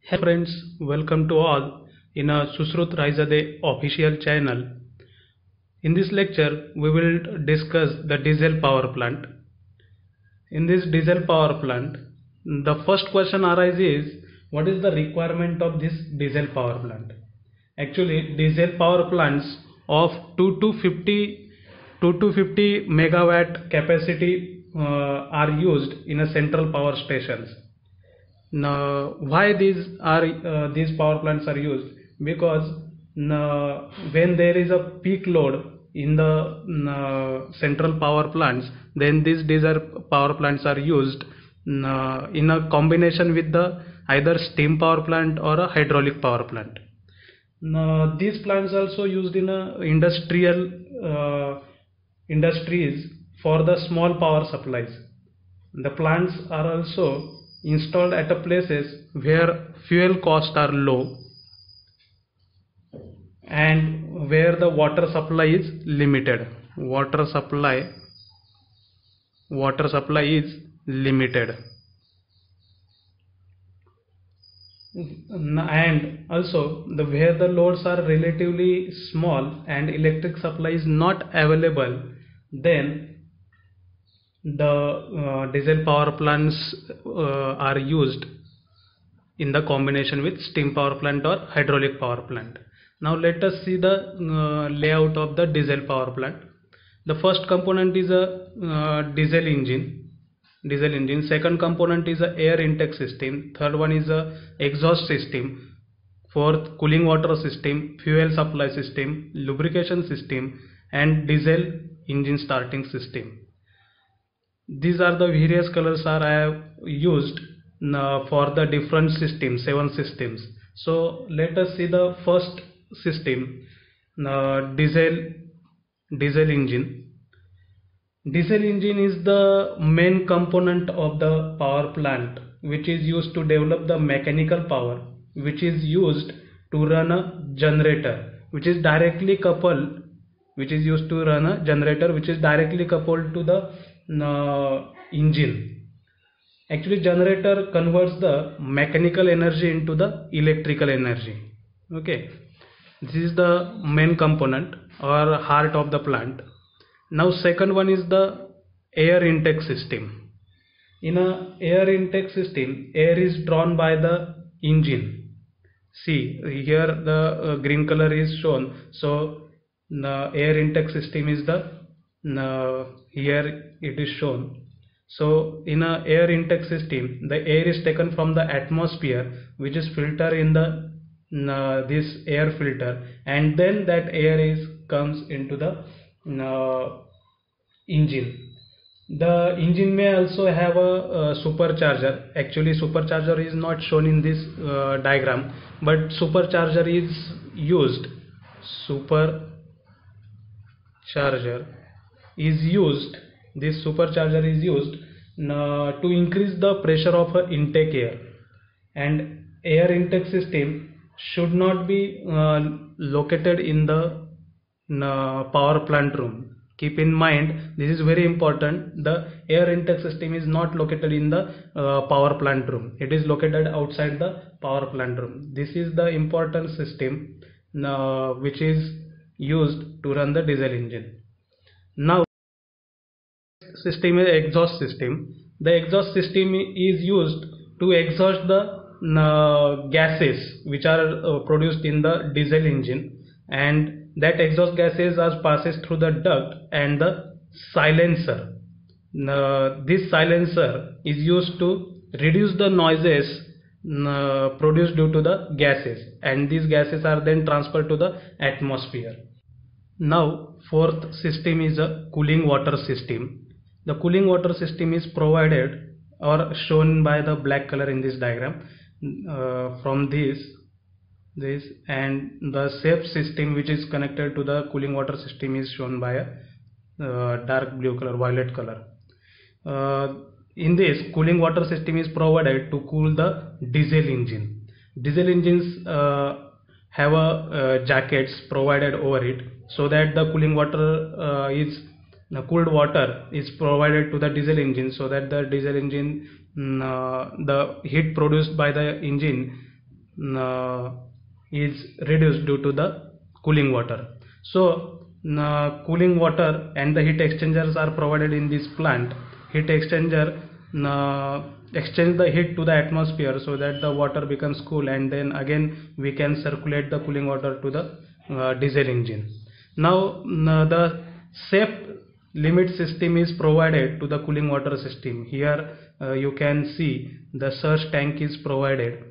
Hello friends, welcome to all in a Susrut Raizade official channel. In this lecture, we will discuss the diesel power plant. In this diesel power plant, the first question arises, what is the requirement of this diesel power plant? Actually, diesel power plants of 2 to 50 megawatt capacity are used in a central power stations. Now, why these power plants are used? Because when there is a peak load in the central power plants, then these diesel power plants are used in a combination with the either steam power plant or a hydraulic power plant. Now, these plants also used in industrial industries for the small power supplies. The plants are also installed at places where fuel costs are low and where the water supply is limited. Water supply is limited. And also where the loads are relatively small and electric supply is not available, then the diesel power plants are used in the combination with steam power plant or hydraulic power plant. Now let us see the layout of the diesel power plant. The first component is a diesel engine. Second component is a air intake system. Third one is a exhaust system. Fourth, cooling water system, fuel supply system, lubrication system, and diesel engine starting system. These are the various colors I have used for the different systems, 7 systems. So let us see the first system, diesel engine. Diesel engine is the main component of the power plant, which is used to develop the mechanical power, which is used to run a generator, which is directly coupled, which is used to run a generator, which is directly coupled to the engine. Actually, generator converts the mechanical energy into the electrical energy. Okay, this is the main component or heart of the plant. Now second one is the air intake system. In a air intake system, air is drawn by the engine. See here the green color is shown. So the air intake system is the here it is shown. So in a air intake system, the air is taken from the atmosphere, which is filtered in the this air filter, and then that air comes into the engine. The engine may also have a supercharger. Actually, supercharger is not shown in this diagram, but supercharger is used. This supercharger is used to increase the pressure of intake air, and air intake system should not be located in the power plant room. Keep in mind, this is very important. The air intake system is not located in the power plant room. It is located outside the power plant room. This is the important system which is used to run the diesel engine. Now system is exhaust system. The exhaust system is used to exhaust the gases which are produced in the diesel engine, and that exhaust gases are passes through the duct and the silencer. This silencer is used to reduce the noises produced due to the gases, and these gases are then transferred to the atmosphere. Now fourth system is a cooling water system. The cooling water system is provided or shown by the black color in this diagram from this and the safe system which is connected to the cooling water system is shown by a dark blue color, violet color. In this, cooling water system is provided to cool the diesel engine. Diesel engines have a jackets provided over it, so that the cooled water is provided to the diesel engine, so that the diesel engine the heat produced by the engine is reduced due to the cooling water. So cooling water and the heat exchangers are provided in this plant. Heat exchanger exchange the heat to the atmosphere so that the water becomes cool, and then again we can circulate the cooling water to the diesel engine. Now the safe limit system is provided to the cooling water system. Here you can see the surge tank is provided,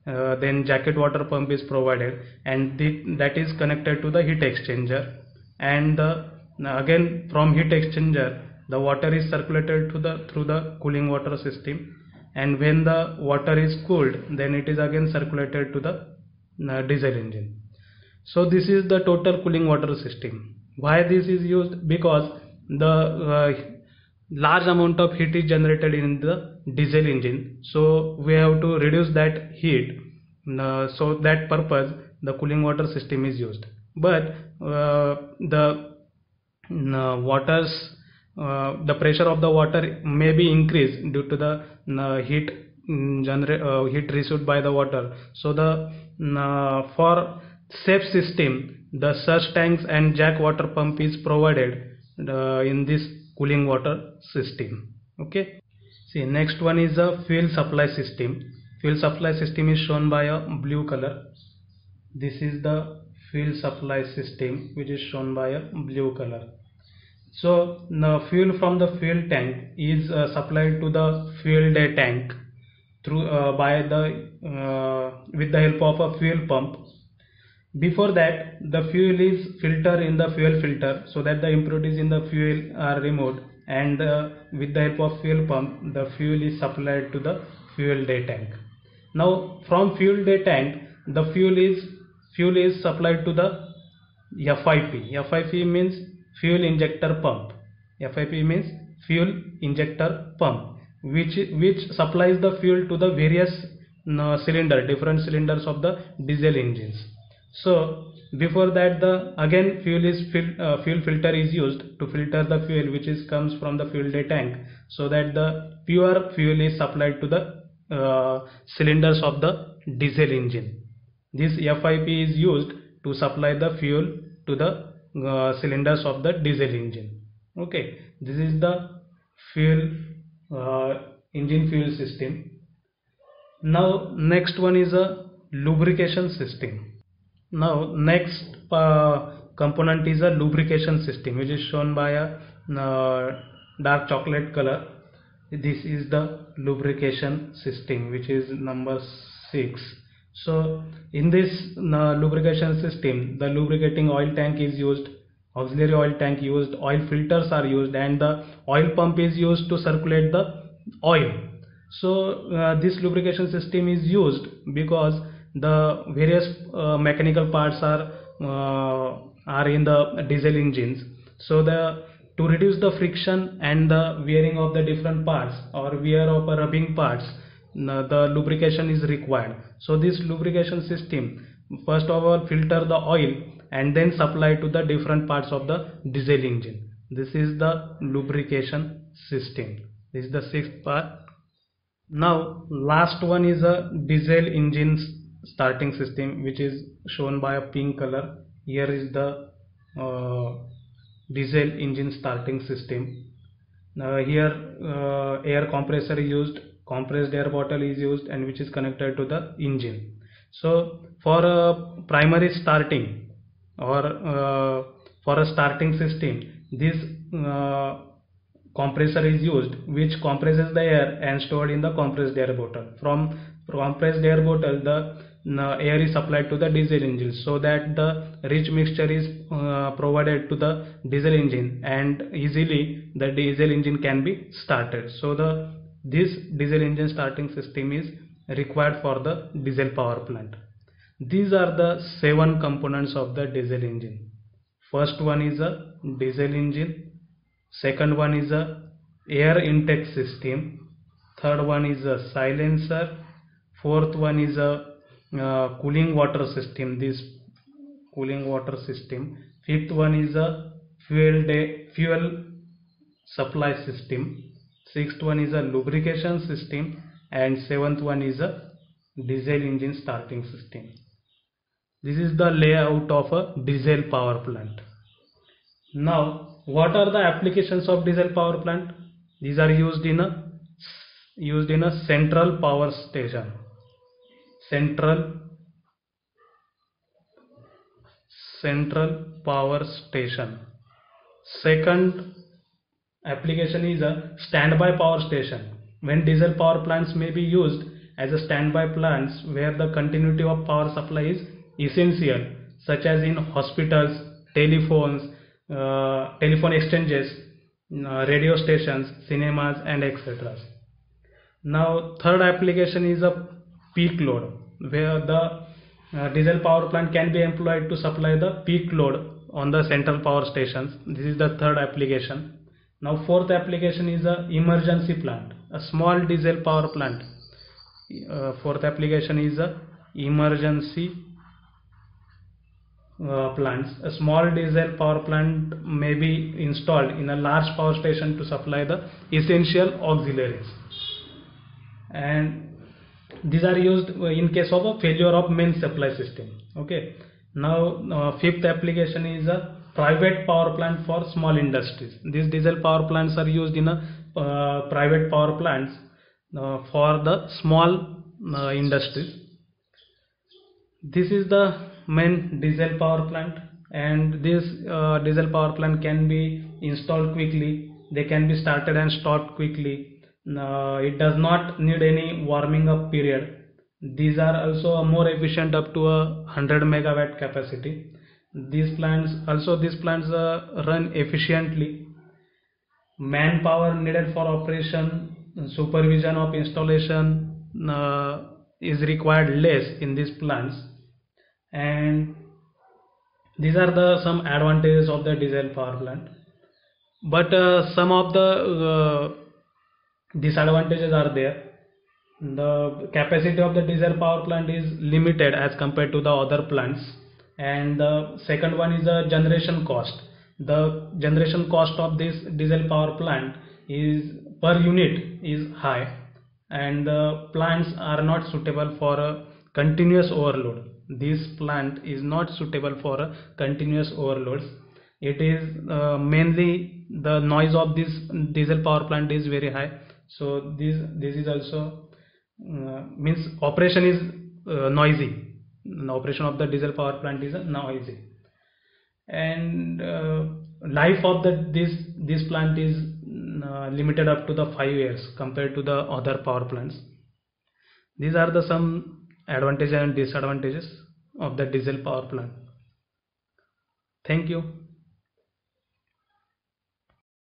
then jacket water pump is provided, and that is connected to the heat exchanger, and again from heat exchanger the water is circulated to through the cooling water system, and when the water is cooled then it is again circulated to the diesel engine. So this is the total cooling water system. Why this is used? Because the large amount of heat is generated in the diesel engine, so we have to reduce that heat. So that purpose the cooling water system is used. But the pressure of the water may be increased due to the heat heat received by the water. So the for safe system the surge tanks and jack water pump is provided in this cooling water system. Okay, see, next one is a fuel supply system. Fuel supply system is shown by a blue color. This is the fuel supply system which is shown by a blue color. So the fuel from the fuel tank is supplied to the fuel day tank through by the with the help of a fuel pump. Before that, the fuel is filtered in the fuel filter so that the impurities in the fuel are removed, and with the help of fuel pump the fuel is supplied to the fuel day tank. Now from fuel day tank the fuel is supplied to the FIP. FIP means fuel injector pump. FIP means fuel injector pump, which supplies the fuel to the various different cylinders of the diesel engines. So before that again fuel filter is used to filter the fuel which comes from the fuel day tank, so that the pure fuel is supplied to the cylinders of the diesel engine. This FIP is used to supply the fuel to the cylinders of the diesel engine. Okay, this is the fuel engine fuel system. Now next one is a lubrication system. Now next component is a lubrication system, which is shown by a dark chocolate color. This is the lubrication system, which is number 6. So in this lubrication system the lubricating oil tank is used, auxiliary oil tank used, oil filters are used, and the oil pump is used to circulate the oil. So this lubrication system is used because the various mechanical parts are in the diesel engines. So to reduce the friction and the wearing of the different parts or wear of rubbing parts, the lubrication is required. So this lubrication system first of all filter the oil and then supply to the different parts of the diesel engine. This is the lubrication system. This is the 6th part. Now last one is a diesel engine starting system, which is shown by a pink color. Here is the diesel engine starting system. Here air compressor is used, compressed air bottle is used, and which is connected to the engine. So for a primary starting or for a starting system, this compressor is used, which compresses the air and stored in the compressed air bottle. From compressed air bottle the air is supplied to the diesel engine, so that the rich mixture is provided to the diesel engine and easily the diesel engine can be started. So this diesel engine starting system is required for the diesel power plant. These are the 7 components of the diesel engine. First one is a diesel engine, second one is a air intake system, third one is a silencer, fourth one is a cooling water system, this cooling water system, fifth one is a fuel supply system, sixth one is a lubrication system, and seventh one is a diesel engine starting system. This is the layout of a diesel power plant. Now, what are the applications of diesel power plant? These are used in a central power station. Central power station. Second application is a standby power station. When diesel power plants may be used as a standby plants where the continuity of power supply is essential, such as in hospitals, telephone exchanges, radio stations, cinemas, and etc. Now, third application is a peak load, where the diesel power plant can be employed to supply the peak load on the central power stations. This is the third application. Now, fourth application is a emergency plant, a small diesel power plant. Fourth application is a emergency plants. A small diesel power plant may be installed in a large power station to supply the essential auxiliaries, and these are used in case of a failure of main supply system. Okay. Now, fifth application is a private power plant for small industries. These diesel power plants are used in a private power plants for the small industries. This is the main diesel power plant, and this diesel power plant can be installed quickly. They can be started and stopped quickly. It does not need any warming up period. These are also more efficient up to 100 megawatt capacity. These plants run efficiently. Manpower needed for operation, supervision of installation is required less in these plants, and these are the some advantages of the diesel power plant. But some of the disadvantages are there. The capacity of the diesel power plant is limited as compared to the other plants, and the second one is the generation cost. The generation cost of this diesel power plant is per unit is high, and the plants are not suitable for a continuous overload. This plant is not suitable for a continuous overloads. It is mainly the noise of this diesel power plant is very high, so this is also means operation is noisy. The operation of the diesel power plant is noisy, and life of this plant is limited up to the 5 years compared to the other power plants. These are the some advantages and disadvantages of the diesel power plant. Thank you.